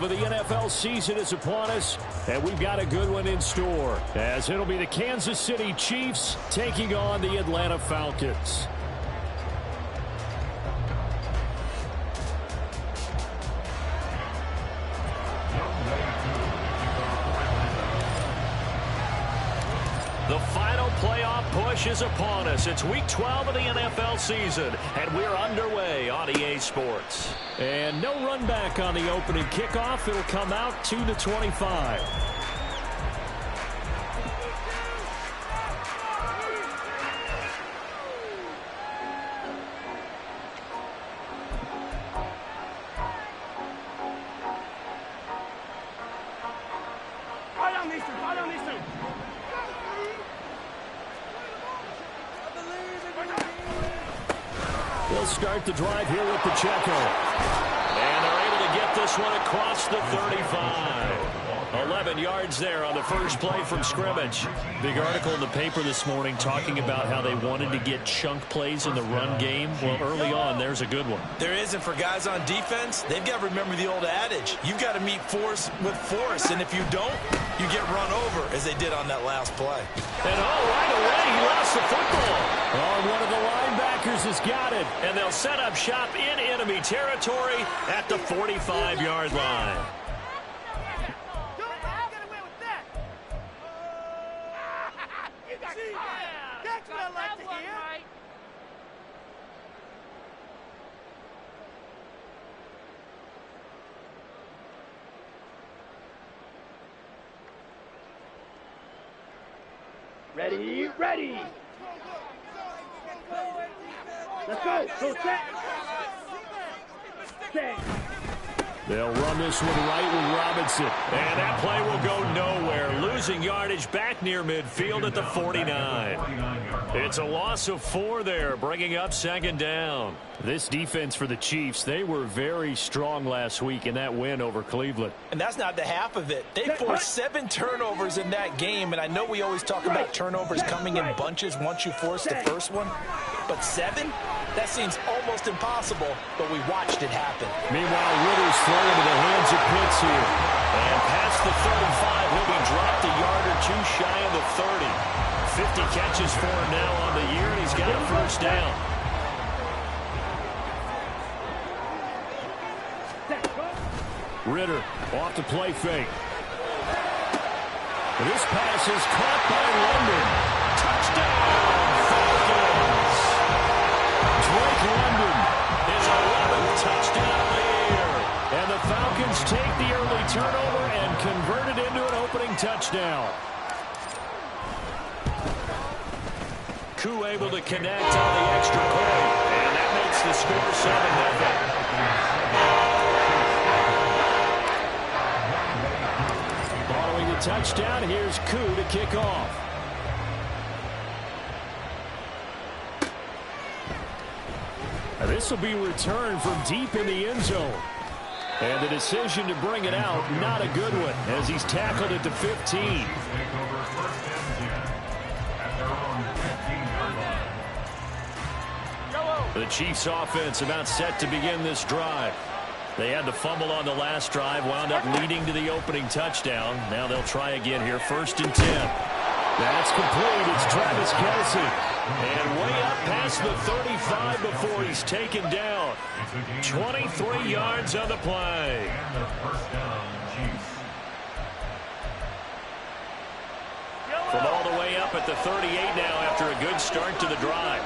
But the NFL season is upon us, and we've got a good one in store, as it'll be the Kansas City Chiefs taking on the Atlanta Falcons. The final playoff push is upon us. It's Week 12 of the NFL season, and we're underway on EA Sports. And no run back on the opening kickoff. It'll come out to the 25. They'll start the drive here with Pacheco. And they're able to get this one across the 35. 11 yards there on the first play from scrimmage. Big article in the paper this morning talking about how they wanted to get chunk plays in the run game. Well, early on, there's a good one. There is, and for guys on defense, they've got to remember the old adage. You've got to meet force with force, and if you don't, you get run over, as they did on that last play. And right away, he lost the football. Oh, one of the linebackers has got it. And they'll set up shop in enemy territory at the 45-yard line. Ready. Let's go. Go set. They'll run this one right with Robinson. And that play will go nowhere. Losing yardage back near midfield at the 49. It's a loss of 4 there, bringing up second down. This defense for the Chiefs, they were very strong last week in that win over Cleveland. And that's not the half of it. They forced 7 turnovers in that game, and I know we always talk about turnovers coming in bunches once you force the first one. But 7? That seems almost impossible, but we watched it happen. Meanwhile, Ritter's thrown into the hands of Pitts here. And past the 35, he'll be dropped a yard or 2 shy of the 30. 50 catches for him now on the year, and he's got a first down. Ritter off the play fake. This pass is caught by London. Touchdown, Falcons! Drake London, his 11th touchdown of the year. And the Falcons take the early turnover and convert it into an opening touchdown. Koo able to connect on the extra point. And that makes the score 7-0. Following the touchdown, here's Koo to kick off. This will be returned from deep in the end zone. And the decision to bring it out, not a good one, as he's tackled at the 15. The Chiefs offense about set to begin this drive. They had the fumble on the last drive, wound up leading to the opening touchdown. Now they'll try again here, 1st and 10. That's complete. It's Travis Kelce. And way up past the 35 before he's taken down. 23 yards on the play. From all the way up at the 38 now after a good start to the drive.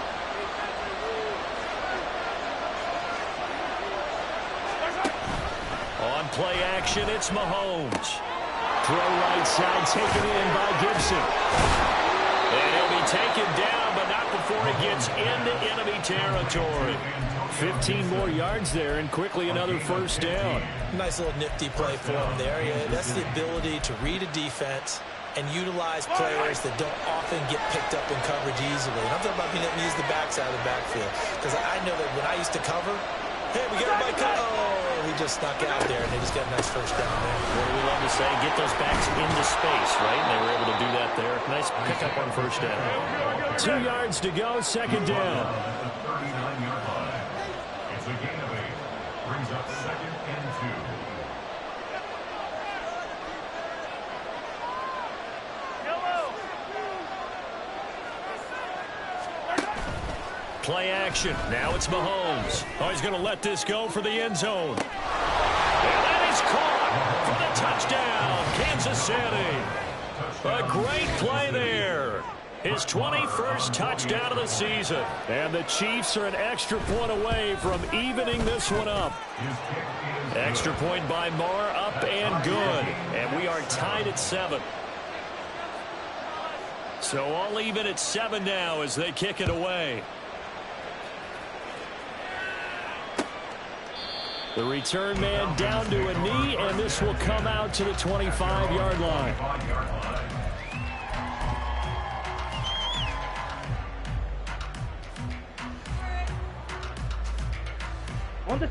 On play action, it's Mahomes. Throw right side taken in by Gibson. And he'll be taken down, but not before he gets into enemy territory. 15 more yards there, and quickly another first down. Nice little nifty play for him there. Yeah, that's the ability to read a defense and utilize players that don't often get picked up in coverage easily. And I'm talking about being able to use the backside of the backfield. Because I know that when I used to cover, hey, we got a bike. Oh, he just snuck out there, and they just got a nice first down there. What do we love to say? Get those backs into space, right? And they were able to do that there. Nice pickup on first down. 2 yards to go, second down. It's a gain of 8. Brings up 2nd and 2. play action. Now it's Mahomes. Oh, he's going to let this go for the end zone. And that is caught for the touchdown, Kansas City. A great play there. His 21st touchdown of the season. And the Chiefs are an extra point away from evening this one up. Extra point by Moore, up and good. And we are tied at 7. So all even at 7 now as they kick it away. The return man down to a knee, and this will come out to the 25-yard line.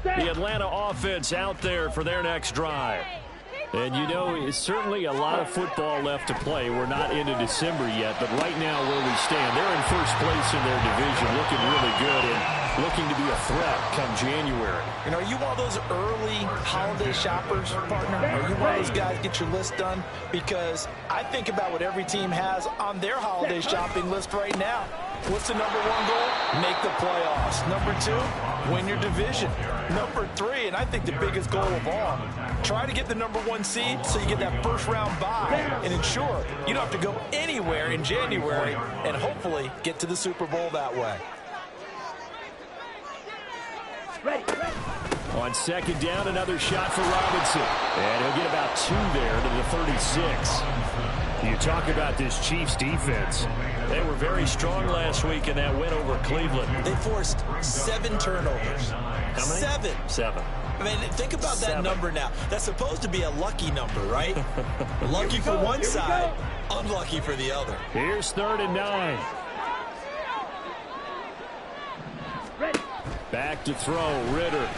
The Atlanta offense out there for their next drive. And, you know, it's certainly a lot of football left to play. We're not into December yet, but right now where we stand, they're in first place in their division, looking really good and looking to be a threat come January. You know, are you one of those early holiday shoppers, partner? Are you one of those guys get your list done? Because I think about what every team has on their holiday shopping list right now. What's the number 1 goal? Make the playoffs. Number 2, win your division. Number 3, and I think the biggest goal of all, try to get the number 1 seed so you get that first round bye and ensure you don't have to go anywhere in January and hopefully get to the Super Bowl that way. Ready. On second down, another shot for Robinson. And he'll get about 2 there to the 36. You talk about this Chiefs defense. They were very strong last week in that win over Cleveland. They forced 7 turnovers. How many? 7. I mean, think about that number now. That's supposed to be a lucky number, right? Lucky for one side, unlucky for the other. Here's 3rd and 9. Ready. Back to throw, Ritter.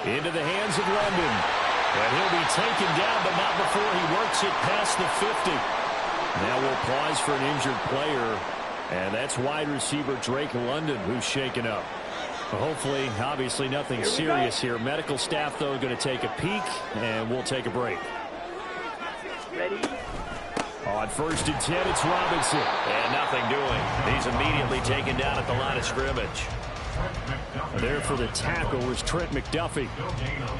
Into the hands of London. And he'll be taken down, but not before he works it past the 50. Now we'll pause for an injured player. And that's wide receiver Drake London who's shaken up. Hopefully, obviously nothing serious here. Medical staff, though, going to take a peek, and we'll take a break. Ready. On 1st and 10, it's Robinson. And nothing doing. He's immediately taken down at the line of scrimmage. There for the tackle was Trent McDuffie.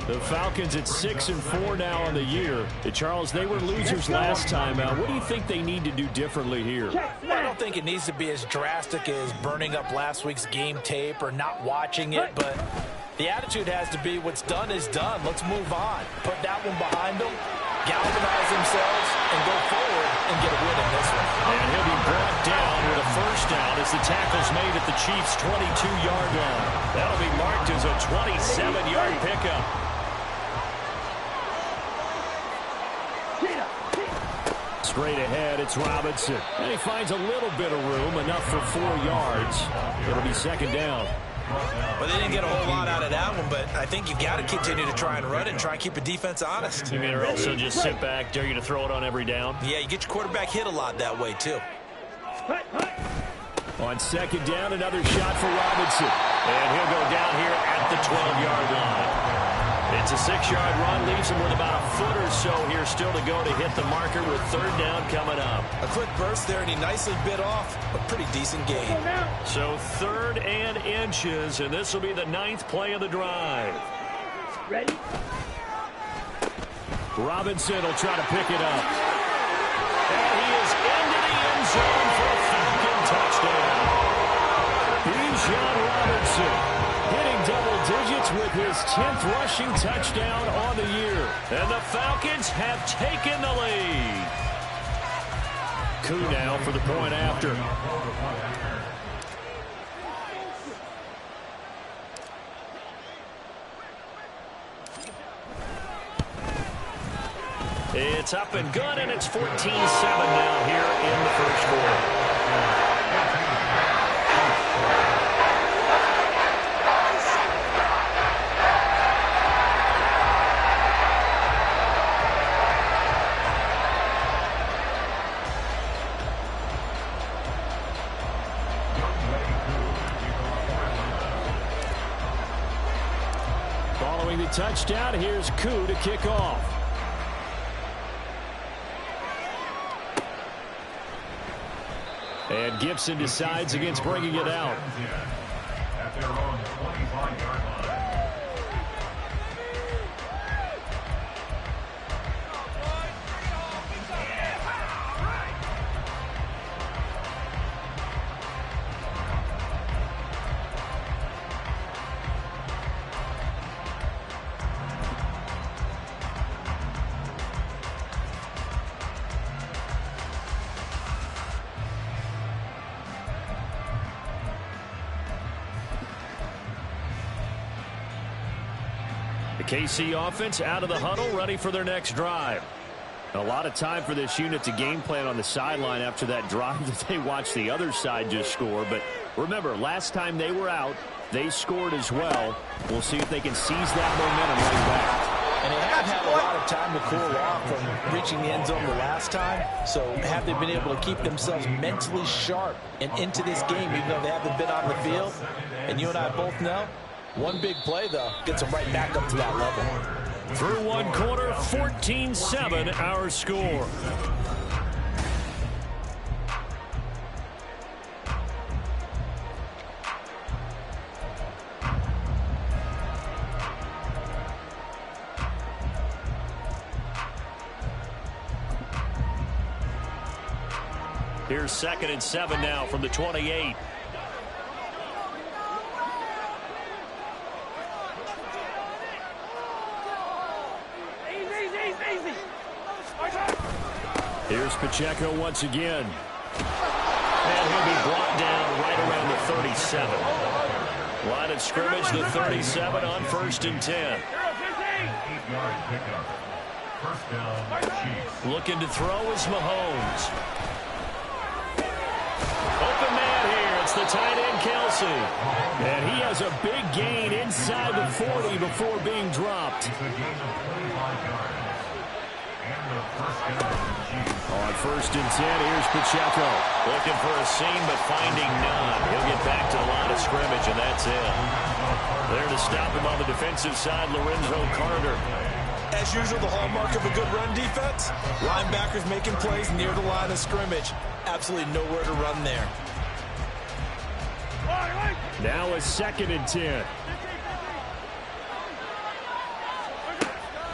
The Falcons at 6-4 now on the year. Charles, they were losers last time out. What do you think they need to do differently here? Well, I don't think it needs to be as drastic as burning up last week's game tape or not watching it, but the attitude has to be what's done is done. Let's move on. Put that one behind them, galvanize themselves, and go forward and get a win in this one. And he'll be brought down with a first down as the tackle's made at the Chiefs' 22-yard line. That'll be marked as a 27-yard pickup. Straight ahead, it's Robinson. And he finds a little bit of room, enough for 4 yards. It'll be 2nd down. Well, they didn't get a whole lot out of that one, but I think you've got to continue to try and run it and try and keep the defense honest. You mean, or also just sit back, dare you to throw it on every down? Yeah, you get your quarterback hit a lot that way, too. On 2nd down, another shot for Robinson. And he'll go down here at the 12-yard line. It's a 6-yard run, leaves him with about a foot or so here still to go to hit the marker with 3rd down coming up. A quick burst there, and he nicely bit off a pretty decent gain. So 3rd and inches, and this will be the 9th play of the drive. Ready. Robinson will try to pick it up. And he is into the end zone for a Falcon touchdown. Bijan Robinson hitting double digits with his 10th rushing touchdown on the year. And the Falcons have taken the lead. Coup now for the point after. It's up and good, and it's 14-7 now here in the first quarter. Following the touchdown, here's Koo to kick off. And Gibson decides against bringing it out. At their own 25-yard line. The KC offense out of the huddle, ready for their next drive. A lot of time for this unit to game plan on the sideline after that drive that they watched the other side just score. But remember, last time they were out, they scored as well. We'll see if they can seize that momentum right back. And they have had a lot of time to cool off from reaching the end zone the last time. So have they been able to keep themselves mentally sharp and into this game, even though they haven't been on the field? And you and I both know, one big play, though, gets them right back up to that level. Through one quarter, 14-7 our score. Here's 2nd and 7 now from the 28. Here's Pacheco once again. And he'll be brought down right around the 37. Line of scrimmage, the 37 on 1st and 10. 8-yard pickup. First down, Chiefs. Looking to throw is Mahomes. Open man here. It's the tight end, Kelsey. And he has a big gain inside the 40 before being dropped. It's a gain of 25 yards. And the first down, Chiefs. On 1st and 10, here's Pacheco. Looking for a seam, but finding none. He'll get back to the line of scrimmage, and that's it. There to stop him on the defensive side, Lorenzo Carter. As usual, the hallmark of a good run defense, linebackers making plays near the line of scrimmage. Absolutely nowhere to run there. Now a 2nd and 10.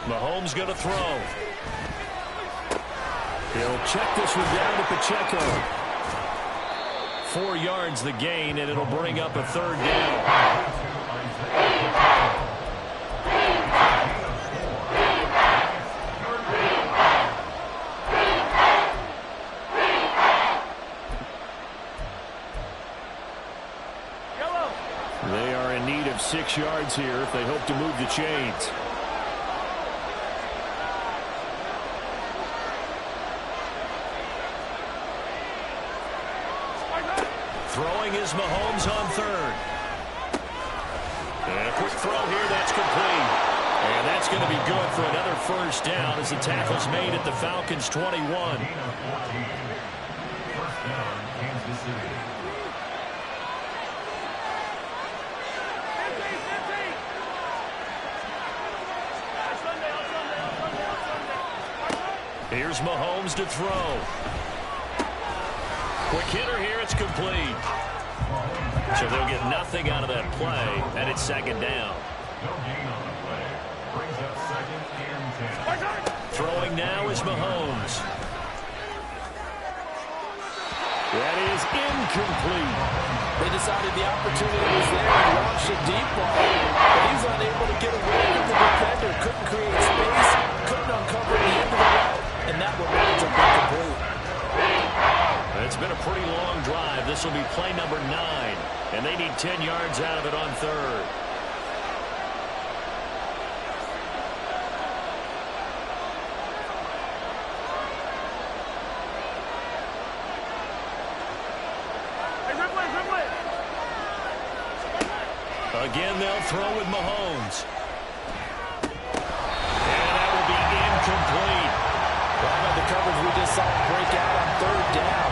Mahomes going to throw. He'll check this one down to Pacheco. 4 yards the gain, and it'll bring up a 3rd down. They are in need of 6 yards here if they hope to move the chains. Throwing is Mahomes on 3rd. And a quick throw here, that's complete. And that's going to be good for another 1st down as the tackle's made at the Falcons' 21. First down, Kansas City. Here's Mahomes to throw. Quick hitter here, it's complete. So they'll get nothing out of that play, and it's 2nd down. No gain on the play. Brings up 2nd and 10. Throwing now is Mahomes. That is incomplete. They decided the opportunity was there and launched a deep ball, but he's unable to get away from the defender. Couldn't create space, couldn't uncover the end of the route, and that one winds up incomplete. It's been a pretty long drive. This will be play number 9, and they need 10 yards out of it on 3rd. Again, they'll throw with Mahomes. And that will be incomplete. How about the coverage we just saw break out on 3rd down?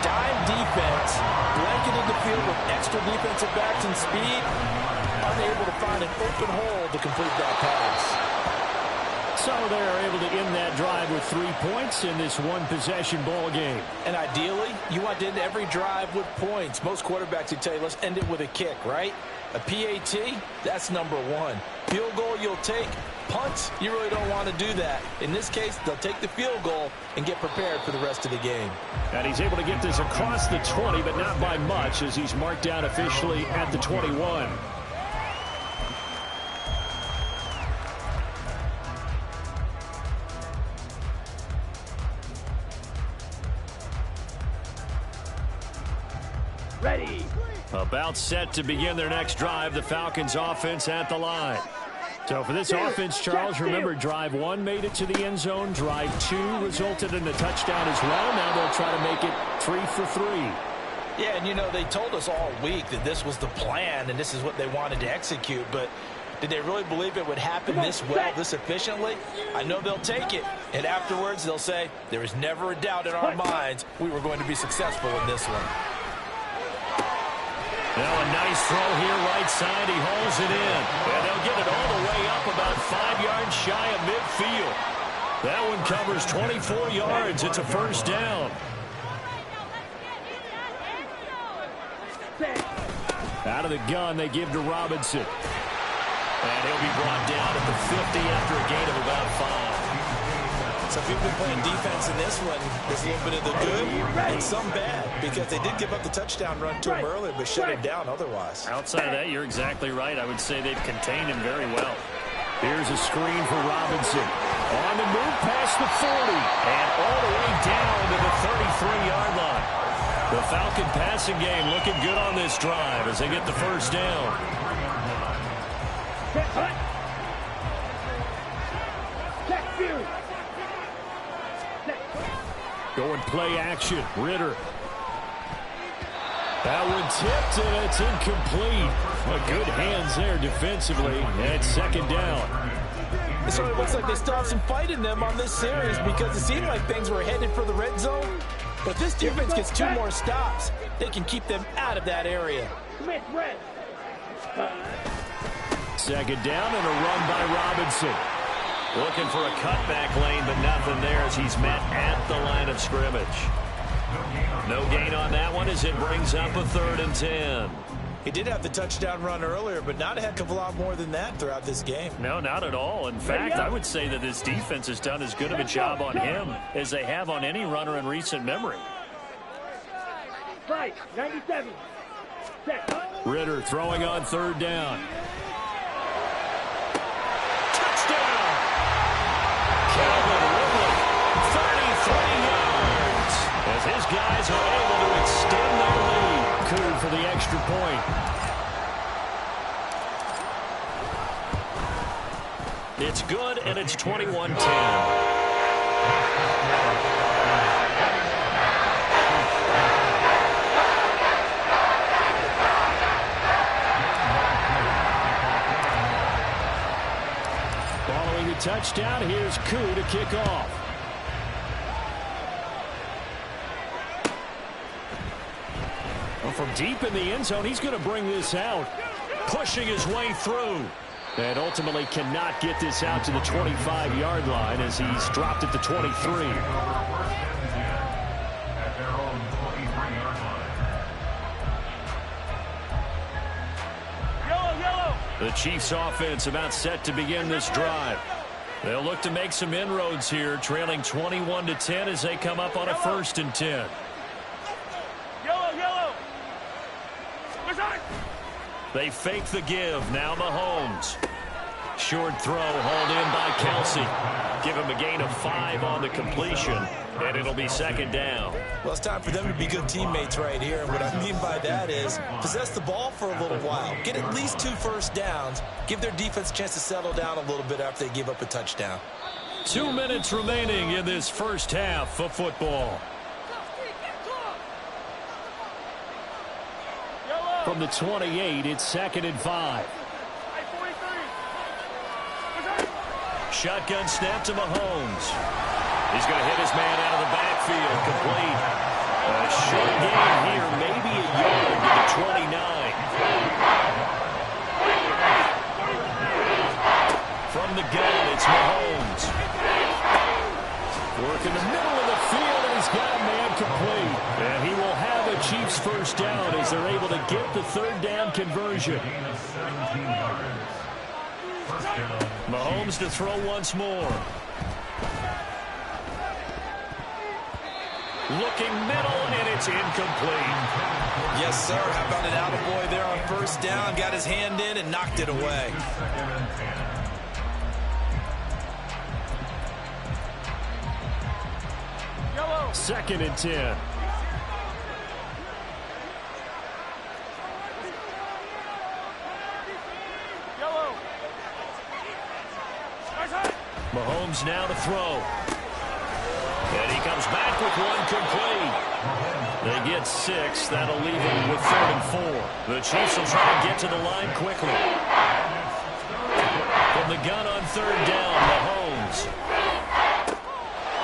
Dime defense, blanketed the field with extra defensive backs and speed, unable to find an open hole to complete that pass. So they're able to end that drive with 3 points in this one-possession ball game. And ideally, you want to end every drive with points. Most quarterbacks would tell you, let's end it with a kick, right? A PAT, that's number one. Field goal you'll take. Punts, you really don't want to do that. In this case, they'll take the field goal and get prepared for the rest of the game. And he's able to get this across the 20, but not by much, as he's marked down officially at the 21. Ready. About set to begin their next drive, the Falcons offense at the line. So for this offense, Charles, remember, drive 1 made it to the end zone. Drive 2 resulted in a touchdown as well. Now they'll try to make it 3 for 3. Yeah, and you know, they told us all week that this was the plan and this is what they wanted to execute, but did they really believe it would happen this well, this efficiently? I know they'll take it, and afterwards they'll say, there was never a doubt in our minds we were going to be successful in this one. Now a nice throw here, right side. He hauls it in. And they'll get it all the way up about 5 yards shy of midfield. That one covers 24 yards. It's a first down. Out of the gun, they give to Robinson. And he'll be brought down at the 50 after a gain of about 5. So if you've been playing defense in this one, there's a little bit of the good and some bad, because they did give up the touchdown run to him earlier, but shut him down otherwise. Outside of that, you're exactly right. I would say they've contained him very well. Here's a screen for Robinson. On the move past the 40, and all the way down to the 33-yard line. The Falcon passing game looking good on this drive as they get the first down. Going play action. Ritter. That one tipped, and it's incomplete. Good hands there defensively, and second down. It sort of looks like they still have some fight in them on this series, because it seemed like things were headed for the red zone. But if this defense gets 2 more stops, they can keep them out of that area. Second down and a run by Robinson. Looking for a cutback lane, but nothing there as he's met at the line of scrimmage. No gain on that one as it brings up a 3rd and 10. He did have the touchdown run earlier, but not a heck of a lot more than that throughout this game. No, not at all. In fact, I would say that this defense has done as good of a job on him as they have on any runner in recent memory. Right, 97. Set. Ritter throwing on 3rd down. As his guys are able to extend their lead. Coup for the extra point. It's good, and it's 21-10. Following the touchdown, here's Coup to kick off. From deep in the end zone, he's going to bring this out, pushing his way through. And ultimately cannot get this out to the 25-yard line as he's dropped at the 23. At their own 23-yard line. Yellow. The Chiefs offense about set to begin this drive. They'll look to make some inroads here, trailing 21-10 as they come up on a 1st and 10. They fake the give. Now Mahomes. Short throw hauled in by Kelsey. Give him a gain of 5 on the completion, and it'll be 2nd down. Well, it's time for them to be good teammates right here. And what I mean by that is possess the ball for a little while. Get at least 2 first downs. Give their defense a chance to settle down a little bit after they give up a touchdown. 2 minutes remaining in this first half of football. From the 28, it's 2nd and 5. Shotgun snap to Mahomes. He's going to hit his man out of the backfield. Complete. A short gain here, maybe a yard to the 29. From the gun, it's Mahomes. first down as they're able to get the third down conversion. Gain of 17 yards. First down. Mahomes to throw once more. Looking middle, and it's incomplete. Yes, sir. How about an attaboy there on first down? Got his hand in and knocked it away. Second and 10. Mahomes now to throw. And he comes back with one complete. They get 6. That'll leave him with 3rd and 4. The Chiefs will try to get to the line quickly. From the gun on 3rd down, Mahomes.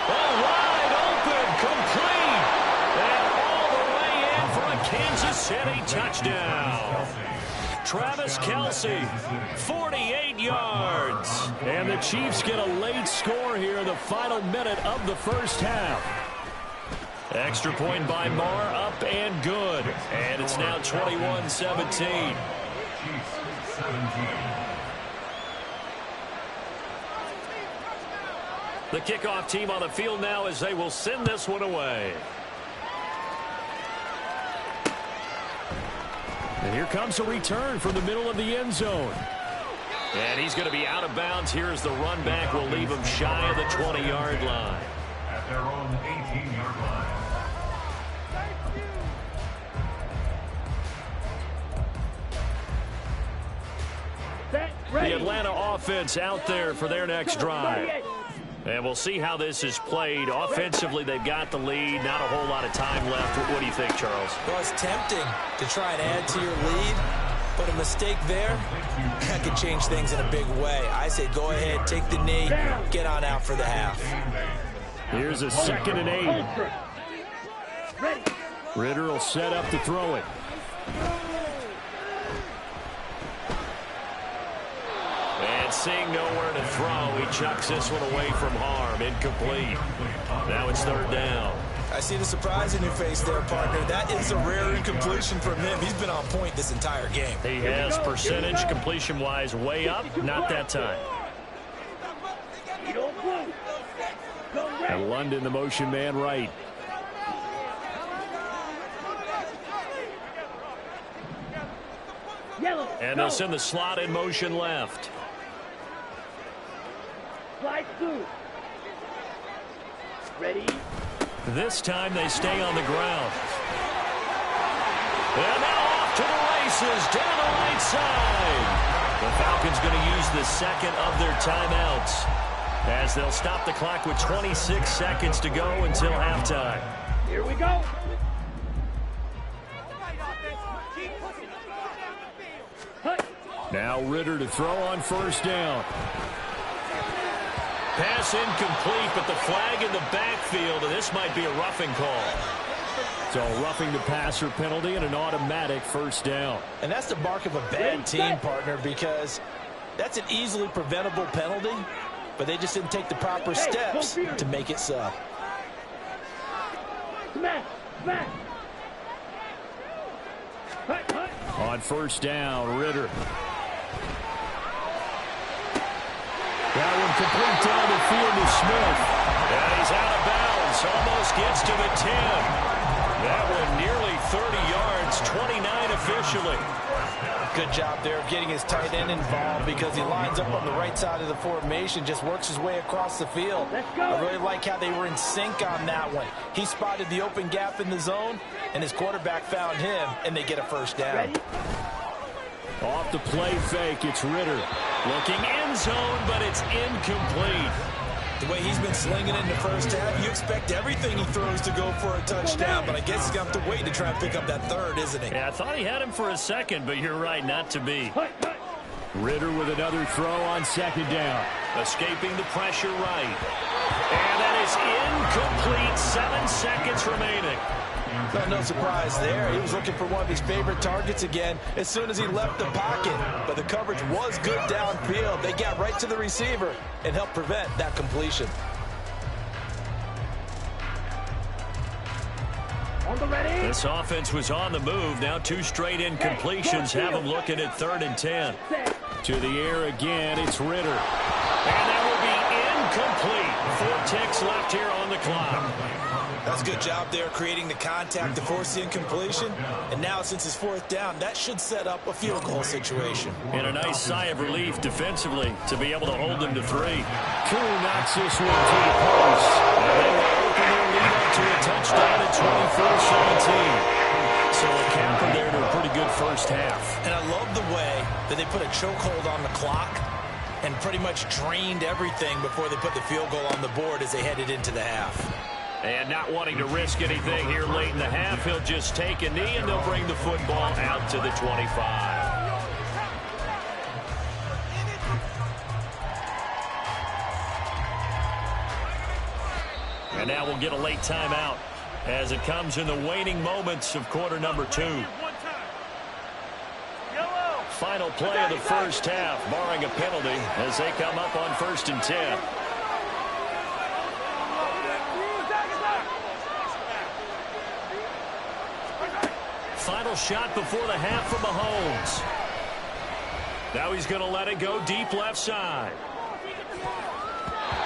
Oh, wide open, complete. And all the way in for a Kansas City touchdown. Travis Kelce, 48 yards. And the Chiefs get a late score here in the final minute of the first half. Extra point by Marr, up and good. And it's now 21-17. The kickoff team on the field now as they will send this one away. And here comes a return from the middle of the end zone. And he's going to be out of bounds. Here's the run back. Will leave him shy of the 20-yard line. At their own 18-yard line. The Atlanta offense out there for their next drive. And we'll see how this is played. Offensively, they've got the lead. Not a whole lot of time left. What do you think, Charles? Well, it's tempting to try and add to your lead, but a mistake there, that could change things in a big way. I say go ahead, take the knee, get on out for the half. Here's a 2nd and 8. Ritter will set up to throw it. And seeing nowhere to throw, he chucks this one away from harm. Incomplete. Now it's 3rd down. I see the surprise in your face there, partner. That is a rare incompletion from him. He's been on point this entire game. He has percentage completion-wise way up. Not that time. And London, the motion man, right. And they'll send the slot in motion left. Slide 2. Ready? This time they stay on the ground. And now off to the races down the right side. The Falcons going to use the second of their timeouts as they'll stop the clock with 26 seconds to go until halftime. Here we go. Now Ritter to throw on first down. Pass incomplete, but the flag in the backfield, and this might be a roughing call. So a roughing the passer penalty and an automatic first down. And that's the mark of a bad team, partner, because that's an easily preventable penalty, but they just didn't take the proper steps to make it so. Smash! Smash! On first down, Ritter. That one complete down the field to Smith. And he's out of bounds. Almost gets to the 10. That one nearly 30 yards, 29 officially. Good job there of getting his tight end involved because he lines up on the right side of the formation, just works his way across the field. I really like how they were in sync on that one. He spotted the open gap in the zone, and his quarterback found him, and they get a first down. Ready? Off the play fake, it's Ritter. Looking end zone, but it's incomplete. The way he's been slinging it in the first half, you expect everything he throws to go for a touchdown, but I guess he's going to have to wait to try and pick up that third, isn't he? Yeah, I thought he had him for a second, but you're right, not to be. Ritter with another throw on second down. Escaping the pressure right. And that is incomplete. 7 seconds remaining. No surprise there. He was looking for one of his favorite targets again as soon as he left the pocket. But the coverage was good downfield. They got right to the receiver and helped prevent that completion. On the ready. This offense was on the move. Now 2 straight incompletions have them looking at 3rd and 10. To the air again, it's Ritter. And that will be incomplete. 4 ticks left here on the clock. That's a good job there creating the contact to force the incompletion. And now since it's 4th down, that should set up a field goal situation. And a nice sigh of relief defensively to be able to hold them to 3. Koo knocks this one to the post. And they will open their lead up to a touchdown at 24-17. So a capper there to a pretty good first half. And I love the way that they put a chokehold on the clock and pretty much drained everything before they put the field goal on the board as they headed into the half. And not wanting to risk anything here late in the half, he'll just take a knee and they'll bring the football out to the 25. And now we'll get a late timeout as it comes in the waning moments of quarter number 2. Final play of the first half, barring a penalty, as they come up on 1st and 10. Final shot before the half from Mahomes. Now he's going to let it go deep left side.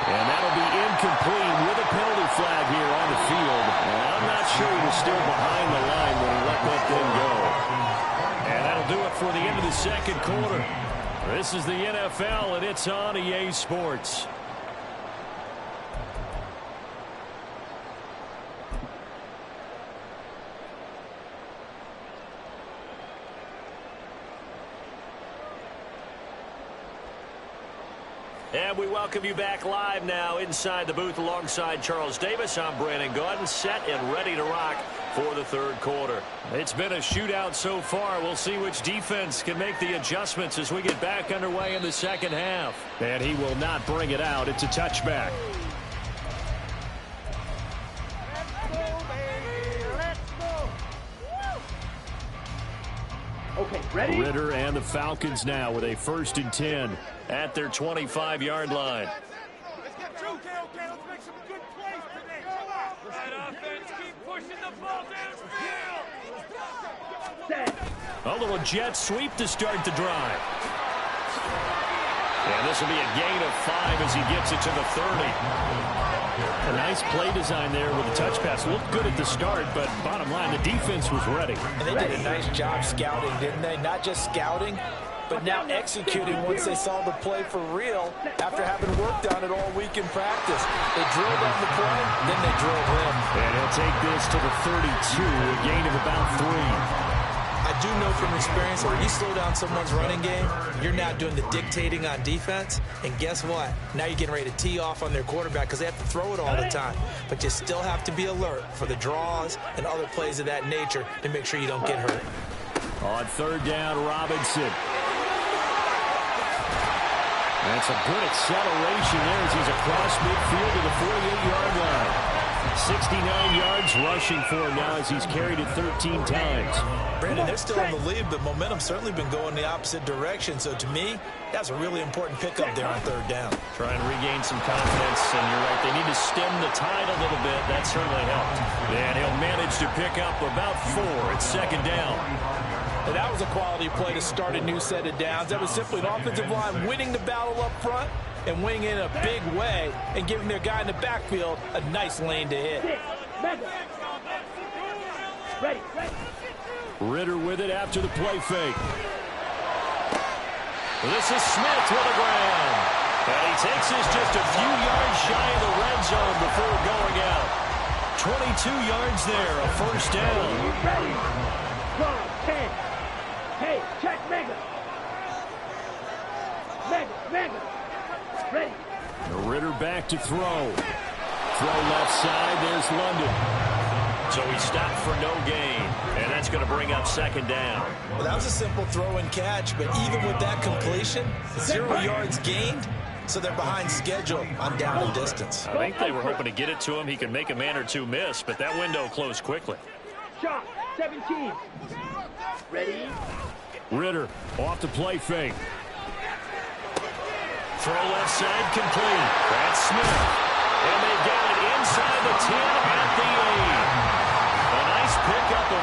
And that'll be incomplete with a penalty flag here on the field. And I'm not sure he was still behind the line when he let that thing go. And that'll do it for the end of the 2nd quarter. This is the NFL, and it's on EA Sports. And we welcome you back live now inside the booth alongside Charles Davis. I'm Brandon Gaudin, set and ready to rock for the 3rd quarter. It's been a shootout so far. We'll see which defense can make the adjustments as we get back underway in the 2nd half. And he will not bring it out. It's a touchback. Okay, ready? Ritter and the Falcons now with a 1st and 10 at their 25-yard line. Let's get through. Okay, let's make some good plays today. Come on. That offense, keep pushing the ball downfield. Set. A little jet sweep to start the drive. And this will be a gain of 5 as he gets it to the 30. A nice play design there with the touch pass. Looked good at the start, but bottom line, the defense was ready. And they did a nice job scouting, didn't they? Not just scouting, but now executing once they saw the play for real after having worked on it all week in practice. They drilled on the play, then they drilled him. And he'll take this to the 32, a gain of about 3. I do know from experience that when you slow down someone's running game, you're now doing the dictating on defense. And guess what? Now you're getting ready to tee off on their quarterback because they have to throw it all the time. But you still have to be alert for the draws and other plays of that nature to make sure you don't get hurt. On 3rd down, Robinson. That's a good acceleration there as he's across midfield to the 48-yard line. 69 yards rushing for him now as he's carried it 13 times. Brandon, they're still in the lead, but momentum's certainly been going the opposite direction. So to me, that's a really important pickup there on 3rd down. Trying to regain some confidence, and you're right, they need to stem the tide a little bit. That certainly helped. And he'll manage to pick up about 4 at 2nd down. And that was a quality play to start a new set of downs. That was simply an offensive line winning the battle up front and winning in a big way and giving their guy in the backfield a nice lane to hit. Ready. Ritter with it after the play fake. This is Smith with the ground. And he takes this just a few yards shy of the red zone before going out. 22 yards there, a 1st down. Ready. 12, 10. Hey, check Mega. Mega. Ready. Ritter back to throw. Throw left side, there's London. So he stopped for no gain, and that's going to bring up 2nd down. Well, that was a simple throw and catch, but even with that completion, 0 yards gained, so they're behind schedule on down and distance. I think they were hoping to get it to him. He could make a man or two miss, but that window closed quickly. Shot. 17. Ready. Ritter off the play fake. Throw left side complete. That's Smith. And they got it inside the 10 at the 8. A nice the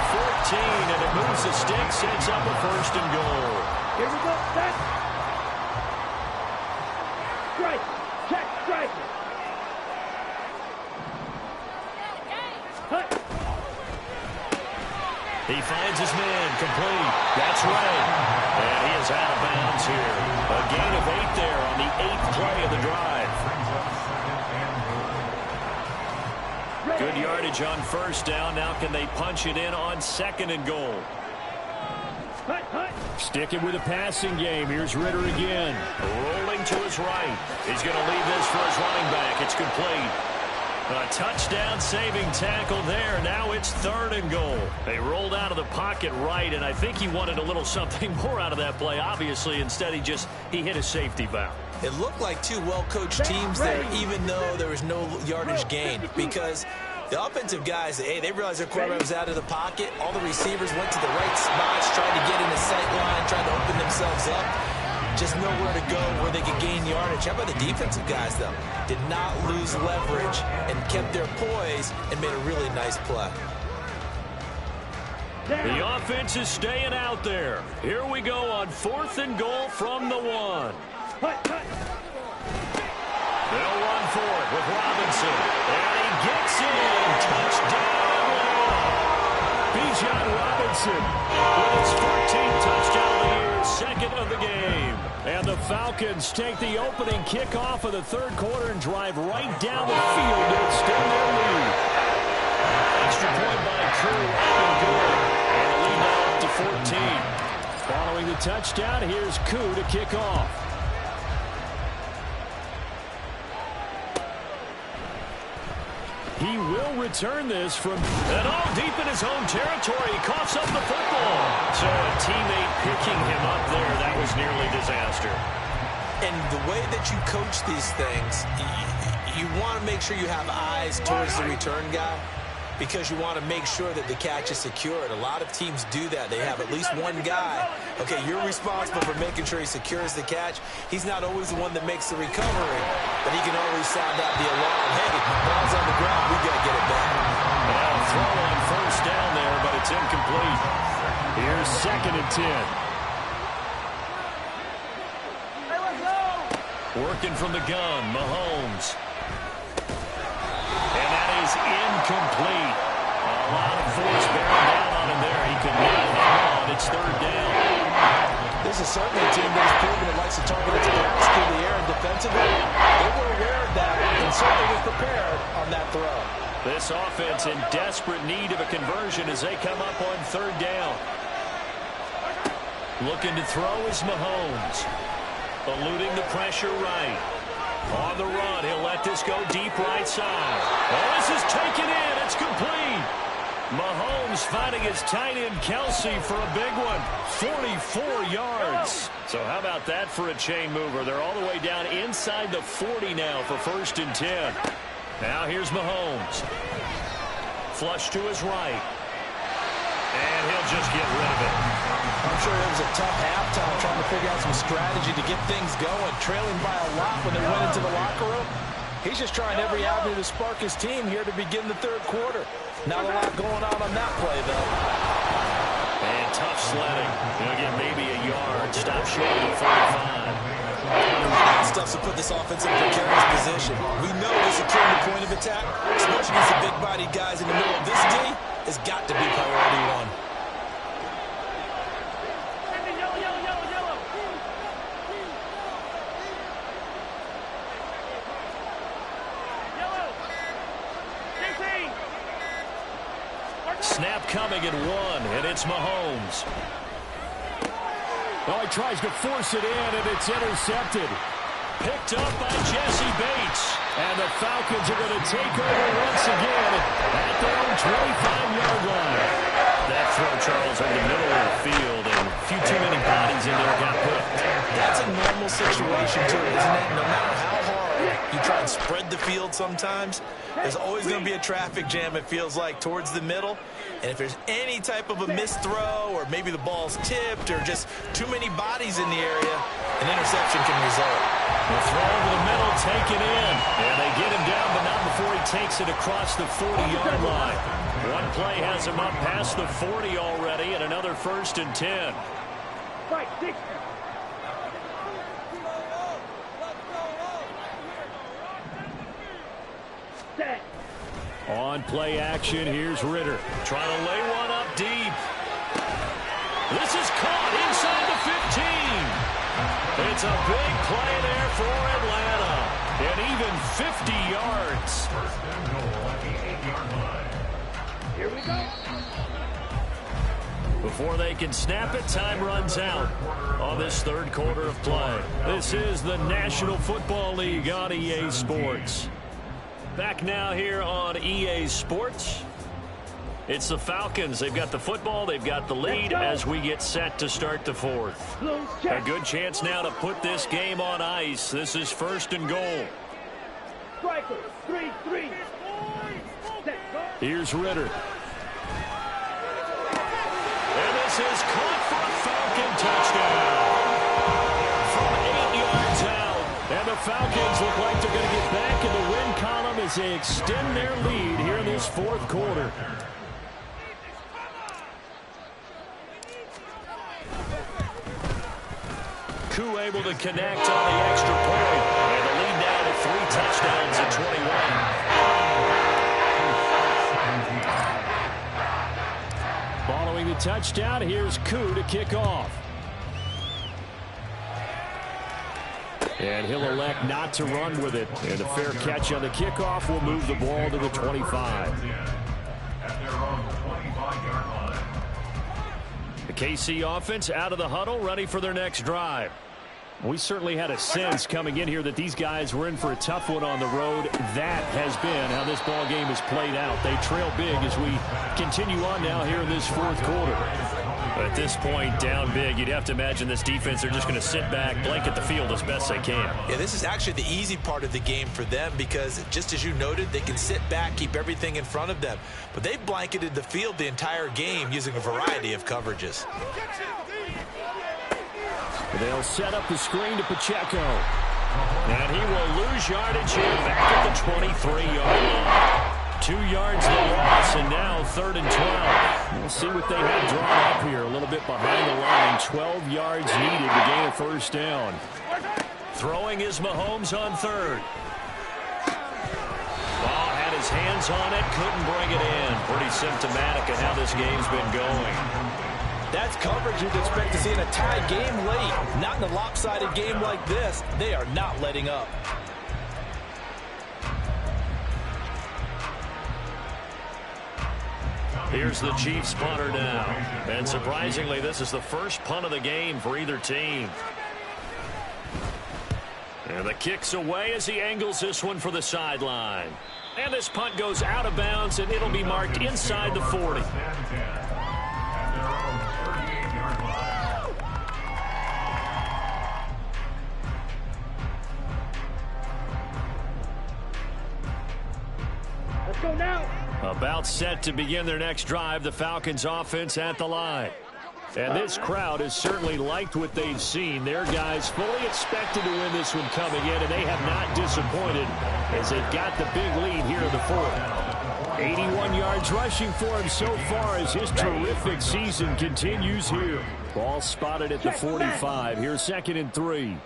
14, and it moves the stick, sets up a first and goal. Here we go, set. Strike. Check, strike. Hut. He finds his man, complete. That's right. And he is out of bounds here. A gain of 8 there on the 8th play of the drive. Good yardage on first down. Now can they punch it in on 2nd and goal? Hut, hut. Sticking with the passing game. Here's Ritter again. Rolling to his right. He's going to leave this for his running back. It's complete. A touchdown-saving tackle there. Now it's 3rd and goal. They rolled out of the pocket right, and I think he wanted a little something more out of that play, obviously. Instead, he hit a safety valve. It looked like two well-coached teams there, even though there was no yardage gain, because the offensive guys, hey, they realized their quarterback was out of the pocket. All the receivers went to the right spots, trying to get in the sight line, trying to open themselves up. Just nowhere to go where they could gain yardage. How about the defensive guys, though? Did not lose leverage and kept their poise and made a really nice play. The offense is staying out there. Here we go on 4th and goal from the 1. They'll run for it with Robinson. And he gets in. Touchdown. Bijan Robinson with his 14th touchdown of the year, 2nd of the game. And the Falcons take the opening kickoff of the 3rd quarter and drive right down the field to extend their lead. Extra point by Crew and good. And the lead now up to 14. Following the touchdown, here's Koo to kick off. He will return this from all deep in his own territory. He coughs up the football. So a teammate picking him up there, that was nearly disaster. And the way that you coach these things, you want to make sure you have eyes towards the return guy, because you want to make sure that the catch is secured. A lot of teams do that. They have at least one guy. Okay, you're responsible for making sure he secures the catch. He's not always the one that makes the recovery, but he can always sound out the alarm. Hey, ball's on the ground. We got to get it back. Well, throw on first down there, but it's incomplete. Here's 2nd and 10. Working from the gun, Mahomes. And that is incomplete. A lot of force bearing down on him there. He could not hang on. It's 3rd down. This is certainly a team that has proven it likes to target its backs through the air and defensively. They were aware of that and certainly was prepared on that throw. This offense in desperate need of a conversion as they come up on 3rd down. Looking to throw is Mahomes. Eluding the pressure right. On the run, he'll let this go deep right side. Oh, this is taken in. It's complete. Mahomes finding his tight end Kelsey for a big one. 44 yards. So how about that for a chain mover? They're all the way down inside the 40 now for 1st and 10. Now here's Mahomes. Flush to his right. And he'll just get rid of it. I'm sure it was a tough halftime trying to figure out some strategy to get things going. Trailing by a lot when they went into the locker room. He's just trying every avenue to spark his team here to begin the 3rd quarter. Not a lot going on that play, though. And tough sledding. He'll get maybe a yard. Stop short of the 45. That stuff to put this offense in a precarious position. We know this securing the point of attack, especially against the big-bodied guys in the middle of this D, has got to be priority 1. Snap coming at 1, and it's Mahomes. Oh, he tries to force it in, and it's intercepted. Picked up by Jesse Bates. And the Falcons are going to take over once again at their own 25-yard line. That throw, Charles, in the middle of the field, and a few too many bodies in there got put. That's a normal situation, too, isn't it? No matter how hard you try and spread the field sometimes, there's always going to be a traffic jam, it feels like, towards the middle. And if there's any type of a missed throw, or maybe the ball's tipped, or just too many bodies in the area, an interception can result. The throw over the middle, taken in. And they get him down, but not before he takes it across the 40-yard line. One play has him up past the 40 already, and another 1st and 10. Right, 60. Set. On play action, here's Ritter. Trying to lay one up deep. This is caught inside the 15. It's a big play there for Atlanta. And even 50 yards. First and goal at the 8-yard line. Here we go. Before they can snap it, time runs out on this 3rd quarter of play. This is the National Football League on EA Sports. Back now here on EA Sports. It's the Falcons. They've got the football. They've got the lead as we get set to start the 4th. A good chance now to put this game on ice. This is 1st and goal. Striker, 3-3. Set, go. Here's Ritter. And this is caught for a Falcon touchdown. From 8 yards out. And the Falcons look like they're going to get back in the win column as they extend their lead here in this 4th quarter. Koo able to connect on the extra point. And the lead now to 3 touchdowns at 21. Following the touchdown, here's Koo to kick off. And he'll elect not to run with it. And a fair catch on the kickoff will move the ball to the 25. At their own 25-yard line. The KC offense out of the huddle, ready for their next drive. We certainly had a sense coming in here that these guys were in for a tough one on the road. That has been how this ball game has played out. They trail big as we continue on now here in this 4th quarter. At this point, down big, you'd have to imagine this defense, they're just going to sit back, blanket the field as best they can. Yeah, this is actually the easy part of the game for them because, just as you noted, they can sit back, keep everything in front of them. But they've blanketed the field the entire game using a variety of coverages. They'll set up the screen to Pacheco. And he will lose yardage here back at the 23-yard line. 2 yards the loss, and now 3rd and 12. We'll see what they have drawn up here. A little bit behind the line. 12 yards needed to gain a 1st down. Throwing is Mahomes on 3rd. Ball had his hands on it, couldn't bring it in. Pretty symptomatic of how this game's been going. That's coverage you'd expect to see in a tie game late. Not in a lopsided game like this. They are not letting up. Here's the Chiefs punter now. And surprisingly, this is the first punt of the game for either team. And the kick's away as he angles this one for the sideline. And this punt goes out of bounds, and it'll be marked inside the 40. Let's go now. About set to begin their next drive, the Falcons offense at the line. And this crowd has certainly liked what they've seen. Their guys fully expected to win this one coming in, and they have not disappointed as they've got the big lead here in the 4th. 81 yards rushing for him so far as his terrific season continues here. Ball spotted at the 45. Here's 2nd and 3.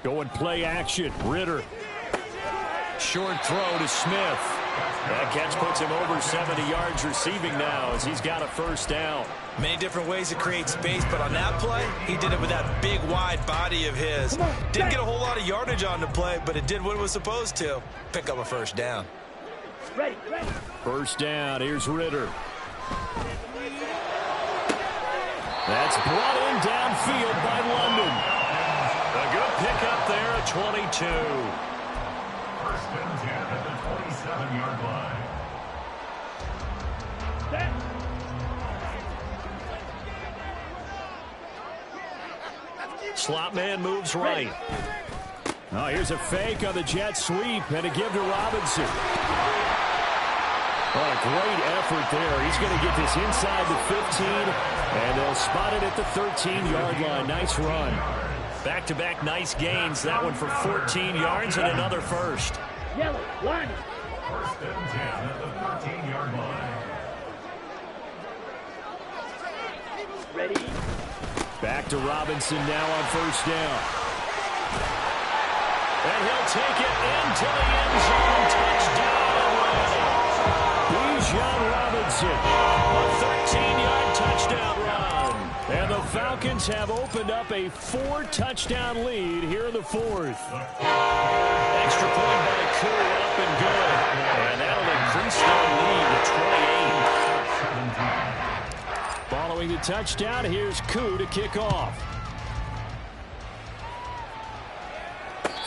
Going play action. Ritter. Short throw to Smith. That catch puts him over 70 yards receiving now as he's got a 1st down. Many different ways to create space, but on that play, he did it with that big, wide body of his. Didn't get a whole lot of yardage on the play, but it did what it was supposed to. Pick up a 1st down. Ready. 1st down. Here's Ritter. That's brought in downfield by London. A good pickup there at 22. 1st and 10 at the 27-yard line. Slot man moves right. Oh, here's a fake on the jet sweep and a give to Robinson. What a great effort there. He's going to get this inside the 15, and they'll spot it at the 13-yard line. Nice run. Back-to-back nice gains. That one for 14 yards and another 1st. Yellow, line. First and 10 at the 13-yard line. Ready? Back to Robinson now on first down. And he'll take it into the end zone. Touchdown. Bijan Robinson, a 13-yard touchdown run. And the Falcons have opened up a 4-touchdown lead here in the fourth. Extra point by Koo, up and good. And that'll increase their lead to 28. Following the touchdown, here's Koo to kick off.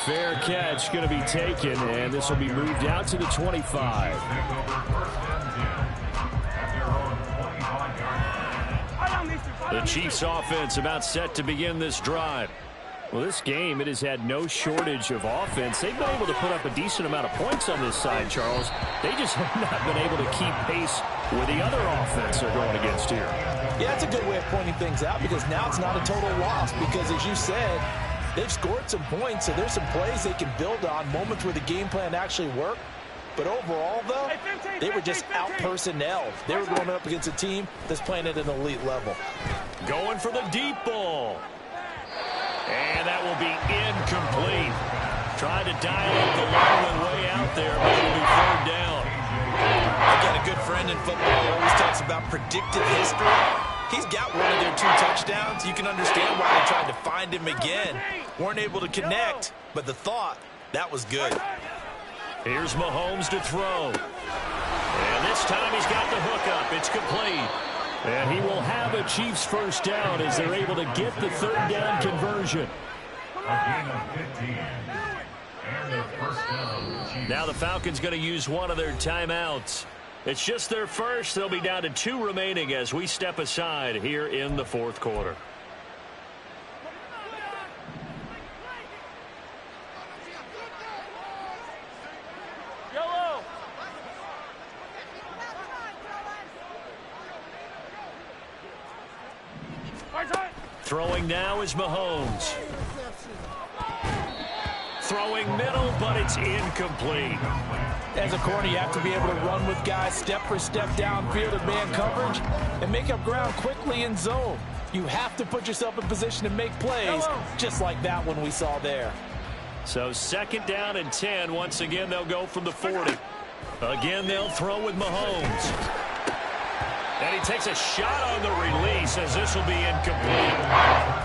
Fair catch going to be taken, and this will be moved out to the 25. The Chiefs offense about set to begin this drive. Well, this game, it has had no shortage of offense. They've been able to put up a decent amount of points on this side, Charles. They just have not been able to keep pace with the other offense they're going against here. Yeah, that's a good way of pointing things out because now it's not a total loss because, as you said, they've scored some points, so there's some plays they can build on, moments where the game plan actually worked. But overall, though, they were just out-personnelled. They were going up against a team that's playing at an elite level. Going for the deep ball. And that will be incomplete. Tried to dial up the long one way out there, but it will be third down. Again, a good friend in football always talks about predictive history. He's got one of their 2 touchdowns. You can understand why they tried to find him again. Weren't able to connect, but the thought, that was good. Here's Mahomes to throw. And this time he's got the hook up. It's complete. And he will have a Chiefs first down as they're able to get the third down conversion. Now the Falcons going to use one of their timeouts. It's just their first. They'll be down to 2 remaining as we step aside here in the fourth quarter. Throwing now is Mahomes. Throwing middle, but it's incomplete. As a corner, you have to be able to run with guys step for step downfield in man coverage and make up ground quickly in zone. You have to put yourself in position to make plays, just like that one we saw there. So second down and 10. Once again, they'll go from the 40. Again, they'll throw with Mahomes. And he takes a shot on the release as this will be incomplete.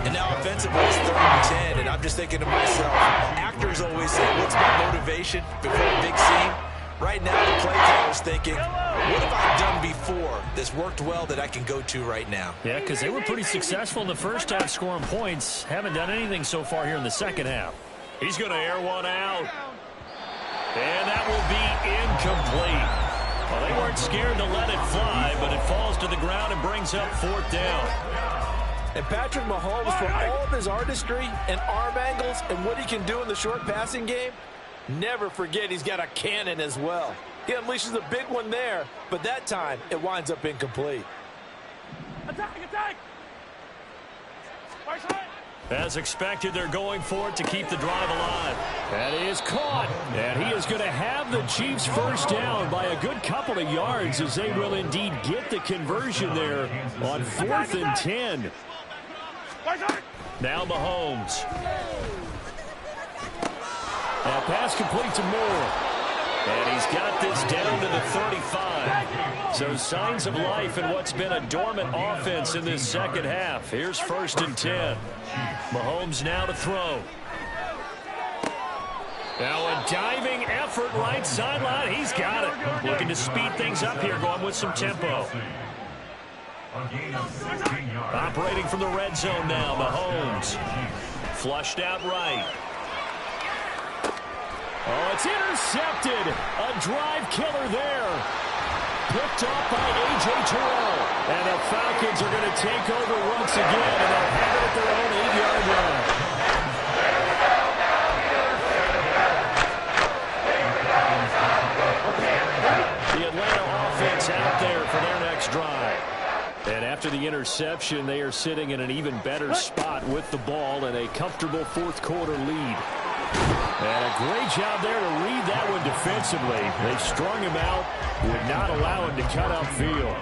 And now offensively it's 3rd and 10, and I'm just thinking to myself, actors always say, what's my motivation before a big scene? Right now the play caller's thinking, what have I done before that's worked well that I can go to right now? Yeah, because they were pretty successful in the first half scoring points. Haven't done anything so far here in the second half. He's going to air one out. And that will be incomplete. Well, they weren't scared to let it fly, but it falls to the ground and brings up 4th down. And Patrick Mahomes, for all of his artistry and arm angles and what he can do in the short passing game, never forget he's got a cannon as well. He unleashes a big one there, but that time it winds up incomplete. Attack, attack! As expected, they're going for it to keep the drive alive. That is caught. And he is going to have the Chiefs first down by a good couple of yards as they will indeed get the conversion there on 4th and 10. Now Mahomes. And pass complete to Moore. And he's got this down to the 35. So signs of life in what's been a dormant offense in this second half. Here's 1st and 10. Mahomes now to throw. Now a diving effort right sideline. He's got it. Looking to speed things up here, going with some tempo. Operating from the red zone now, Mahomes. Flushed out right. Oh, it's intercepted. A drive killer there. Picked off by A.J. Terrell. And the Falcons are going to take over once again, and they'll have it at their own 8-yard line. The Atlanta offense out there for their next drive. And after the interception, they are sitting in an even better spot with the ball and a comfortable fourth quarter lead. And a great job there to read that one defensively. They strung him out, would not allow him to cut upfield.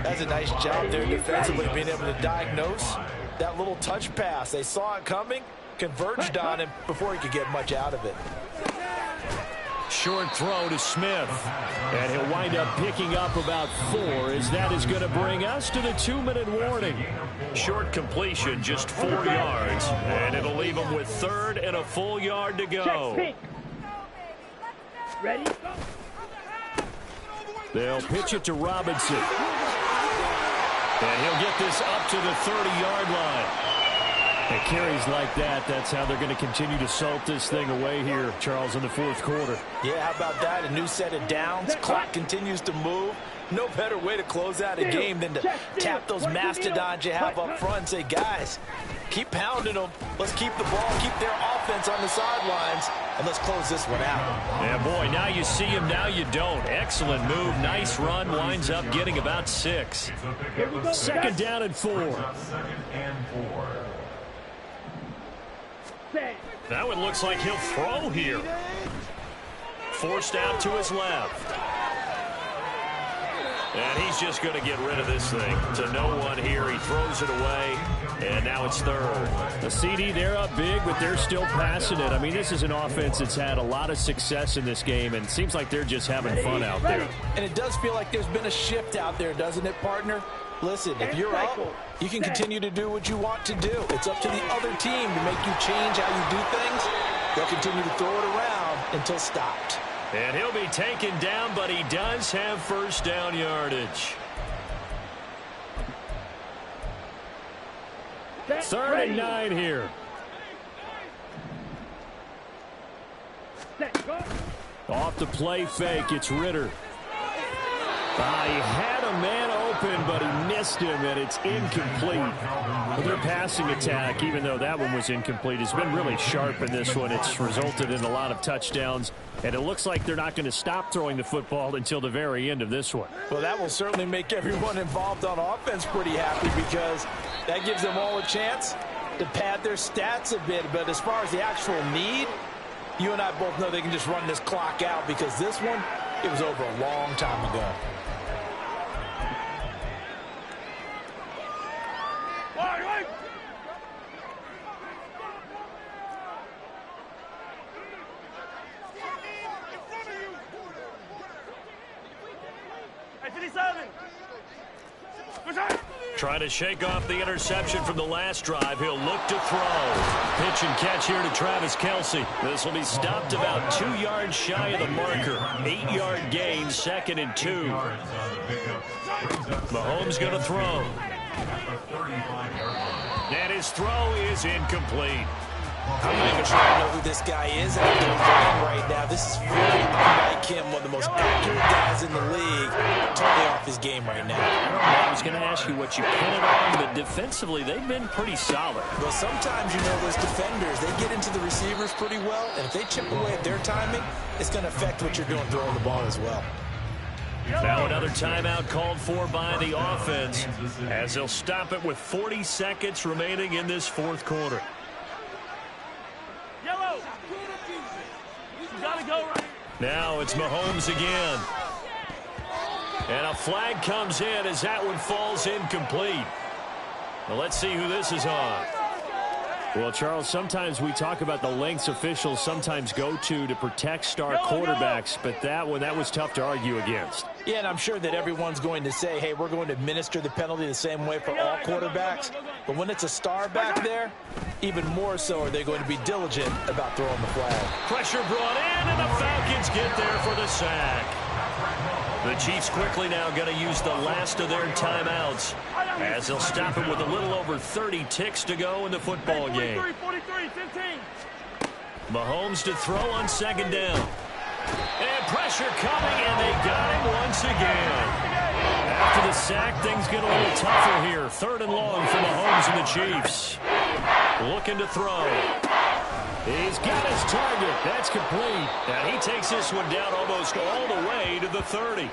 That's a nice job there defensively, being able to diagnose that little touch pass. They saw it coming, converged on him before he could get much out of it. Short throw to Smith. And he'll wind up picking up about 4, as that is going to bring us to the 2-minute warning. Short completion, just 4 yards. And it'll leave him with 3rd and a full yard to go. Ready? They'll pitch it to Robinson. And he'll get this up to the 30-yard line. And carries like that, that's how they're going to continue to salt this thing away here, Charles, in the 4th quarter. Yeah, how about that? A new set of downs. Clock continues to move. No better way to close out a game than to tap those mastodons you have up front and say, guys, keep pounding them. Let's keep the ball, keep their offense on the sidelines, and let's close this one out. Yeah, boy, now you see him, now you don't. Excellent move, nice run, winds up getting about 6. 2nd down and 4. Now it looks like he'll throw here. Forced out to his left. And he's just going to get rid of this thing. To no one here. He throws it away. And now it's 3rd. The CD, they're up big, but they're still passing it. I mean, this is an offense that's had a lot of success in this game, and it seems like they're just having fun out there. And it does feel like there's been a shift out there, doesn't it, partner? Listen, if you're up, you can continue to do what you want to do. It's up to the other team to make you change how you do things. They'll continue to throw it around until stopped. And he'll be taken down, but he does have 1st down yardage. 3rd and 9 here. Off the play fake, it's Ritter. He had a man open, but he missed him, and it's incomplete. Their passing attack, even though that one was incomplete, has been really sharp in this one. It's resulted in a lot of touchdowns, and it looks like they're not going to stop throwing the football until the very end of this one. Well, that will certainly make everyone involved on offense pretty happy, because that gives them all a chance to pad their stats a bit. But as far as the actual need, you and I both know they can just run this clock out, because this one, it was over a long time ago. Trying to shake off the interception from the last drive. He'll look to throw. Pitch and catch here to Travis Kelce. This will be stopped about 2 yards shy of the marker. 8-yard gain, 2nd and 2. Mahomes going to throw. And his throw is incomplete. I'm not even sure I know who this guy is out there playing right now. This is very unlike him, one of the most accurate guys in the league. Totally off his game right now. I was going to ask you what you put it on, but defensively, they've been pretty solid. Well, sometimes, you know, those defenders, they get into the receivers pretty well, and if they chip away at their timing, it's going to affect what you're doing throwing the ball as well. Now another timeout called for by the offense, as they'll stop it with 40 seconds remaining in this 4th quarter. Yellow. You gotta go right. Now it's Mahomes again. And a flag comes in as that one falls incomplete. Well, let's see who this is on. Well, Charles, sometimes we talk about the lengths officials sometimes go to protect star quarterbacks, but that was tough to argue against. Yeah, and I'm sure that everyone's going to say, hey, we're going to administer the penalty the same way for all quarterbacks. But when it's a star back there, even more so are they going to be diligent about throwing the flag. Pressure brought in, and the Falcons get there for the sack. The Chiefs quickly now going to use the last of their timeouts, as they'll stop it with a little over 30 ticks to go in the football game. 43, 15. Mahomes to throw on 2nd down. And pressure coming, and they got him once again. After the sack, things get a little tougher here. 3rd and long for Mahomes and the Chiefs. Looking to throw. He's got his target. That's complete. And he takes this one down almost all the way to the 30. Well,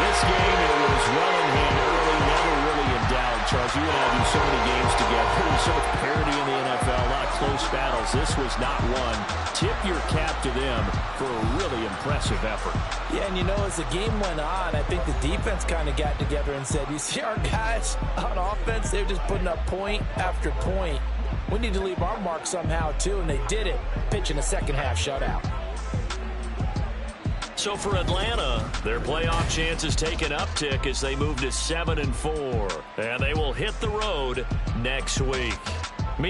this game, it was running him early, never really in doubt, Charles. You and I do so many games together. There's so much parity in the NFL, a lot of close battles. This was not one. Tip your cap to them for a really impressive effort. Yeah, and as the game went on, I think the defense kind of got together and said, you see our guys on offense, they're just putting up point after point. We need to leave our mark somehow, too, and they did it, pitching a second-half shutout. So for Atlanta, their playoff chances take an uptick as they move to 7-4. And they will hit the road next week.